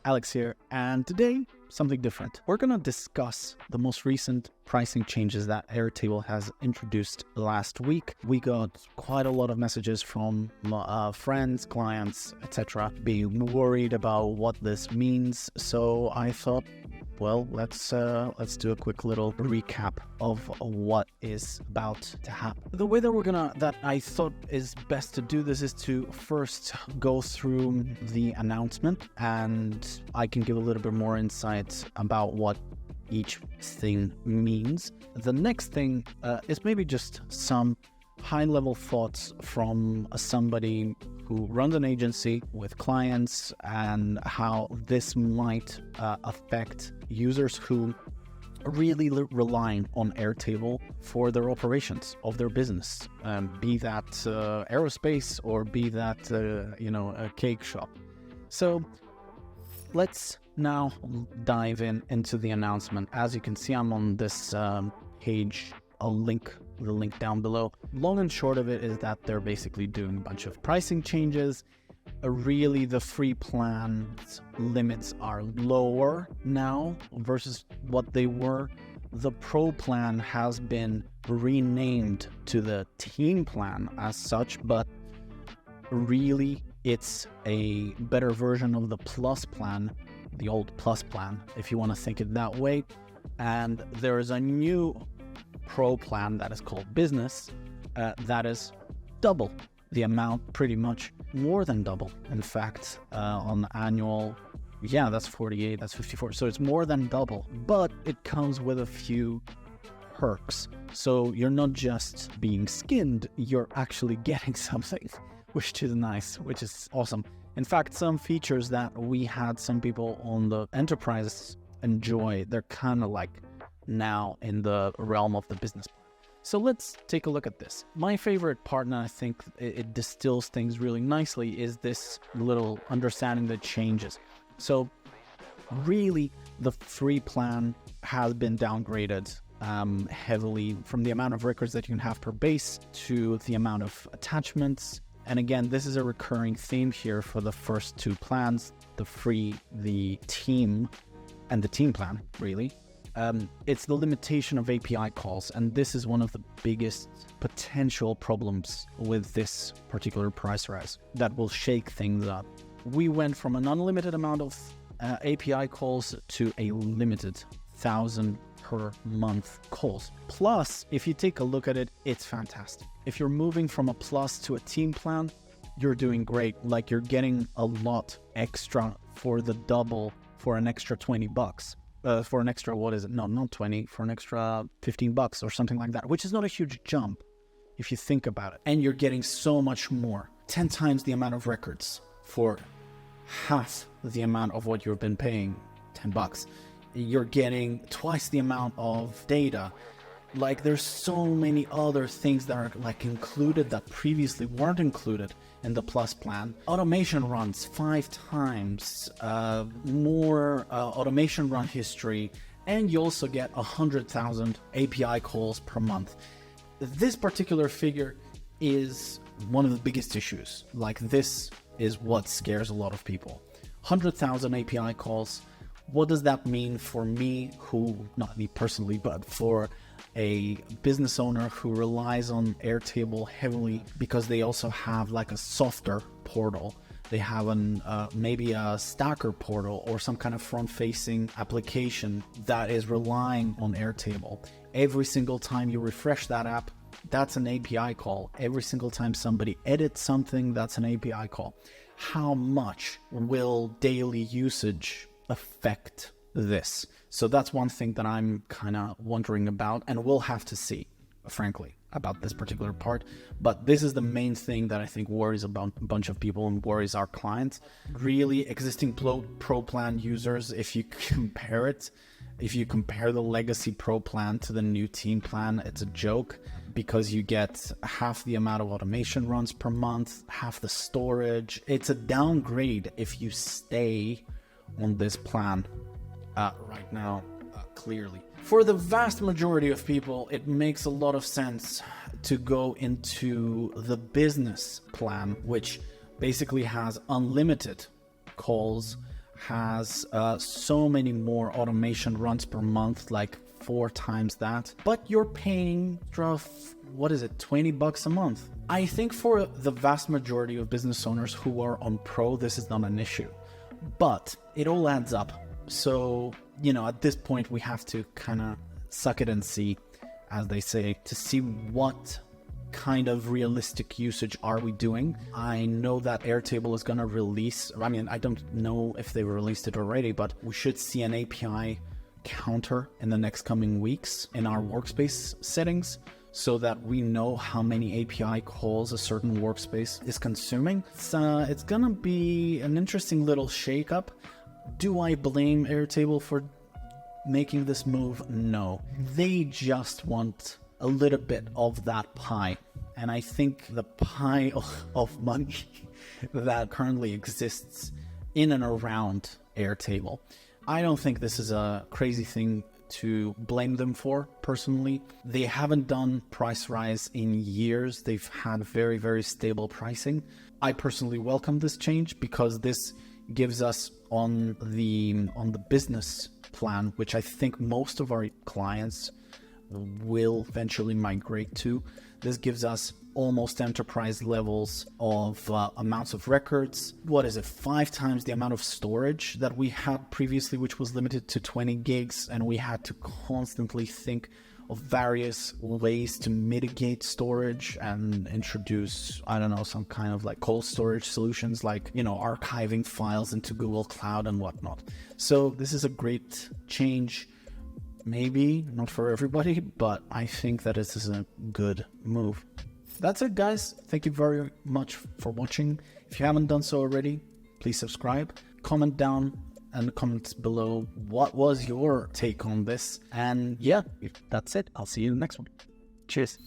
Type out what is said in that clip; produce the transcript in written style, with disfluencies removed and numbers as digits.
Alex here, and today, something different. We're going to discuss the most recent pricing changes that Airtable has introduced last week. We got quite a lot of messages from friends, clients, etc. being worried about what this means, so I thought, well, let's do a quick little recap of what is about to happen. The way that I thought is best to do this is to first go through the announcement, and I can give a little bit more insight about what each thing means. The next thing is maybe just some high-level thoughts from somebody who runs an agency with clients and how this might affect users who are really relying on Airtable for their operations of their business, be that aerospace or be that a cake shop. So let's now dive into the announcement. As you can see, I'm on this page. I'll link the link down below. Long and short of it is that they're basically doing a bunch of pricing changes. Really, the free plans limits are lower now versus what they were. The pro plan has been renamed to the team plan as such, but really it's a better version of the plus plan, the old plus plan, if you want to think it that way. And there is a new pro plan that is called business that is double the amount, pretty much more than double, in fact, on annual. Yeah, that's 48, that's 54, so it's more than double, but it comes with a few perks. So you're not just being skinned, you're actually getting something, which is nice, which is awesome. In fact, some features that we had some people on the enterprise enjoy, they're kind of like now in the realm of the business plan. So let's take a look at this. My favorite part, and I think it distills things really nicely, is this little understanding the changes. So really, the free plan has been downgraded heavily from the amount of records that you can have per base to the amount of attachments. And again, this is a recurring theme here for the first two plans, the free, the team, and the team plan, really. It's the limitation of API calls, and this is one of the biggest potential problems with this particular price rise that will shake things up. We went from an unlimited amount of API calls to a limited 1,000 per month calls. Plus, if you take a look at it, it's fantastic. If you're moving from a plus to a team plan, you're doing great. Like, you're getting a lot extra for the double for an extra $20. For an extra, what is it? No, not 20, for an extra $15 or something like that, which is not a huge jump if you think about it. And you're getting so much more, 10 times the amount of records for half the amount of what you've been paying, $10. You're getting twice the amount of data. Like, there's so many other things that are like included that previously weren't included in the plus plan. Automation runs 5 times more automation run history, and you also get 100,000 API calls per month. This particular figure is one of the biggest issues. Like, this is what scares a lot of people. 100,000 API calls. What does that mean for me, who, not me personally, but for a business owner who relies on Airtable heavily because they also have like a softer portal. They have maybe a stacker portal or some kind of front-facing application that is relying on Airtable. Every single time you refresh that app, that's an API call. Every single time somebody edits something, that's an API call. How much will daily usage affect this? So that's one thing that I'm kind of wondering about, and we'll have to see, frankly, about this particular part. But this is the main thing that I think worries about a bunch of people and worries our clients. Really, existing pro plan users, if you compare the legacy pro plan to the new team plan, it's a joke, because you get half the amount of automation runs per month, half the storage. It's a downgrade if you stay on this plan right now, clearly. For the vast majority of people, it makes a lot of sense to go into the business plan, which basically has unlimited calls, has so many more automation runs per month, like 4 times that, but you're paying what is it, $20 a month. I think for the vast majority of business owners who are on Pro, this is not an issue, but it all adds up. So, at this point, we have to kind of suck it and see, as they say, to see what kind of realistic usage are we doing. I know that Airtable is going to release, I don't know if they released it already, but we should see an API counter in the next coming weeks in our workspace settings, so that we know how many API calls a certain workspace is consuming. It's gonna be an interesting little shakeup. Do I blame Airtable for making this move? No. They just want a little bit of that pie. And I think the pie of money that currently exists in and around Airtable, I don't think this is a crazy thing to blame them for. Personally, they haven't done price rise in years. They've had very, very stable pricing. I personally welcome this change because this gives us on the business plan, which I think most of our clients will eventually migrate to. This gives us almost enterprise levels of amounts of records. What is it? 5 times the amount of storage that we had previously, which was limited to 20 gigs. And we had to constantly think of various ways to mitigate storage and introduce, some kind of like cold storage solutions, like, archiving files into Google Cloud and whatnot. So this is a great change. Maybe not for everybody, but I think that this is a good move. That's it, guys. Thank you very much for watching. If you haven't done so already, please subscribe. Comment down in the comments below what was your take on this. And yeah, that's it. I'll see you in the next one. Cheers.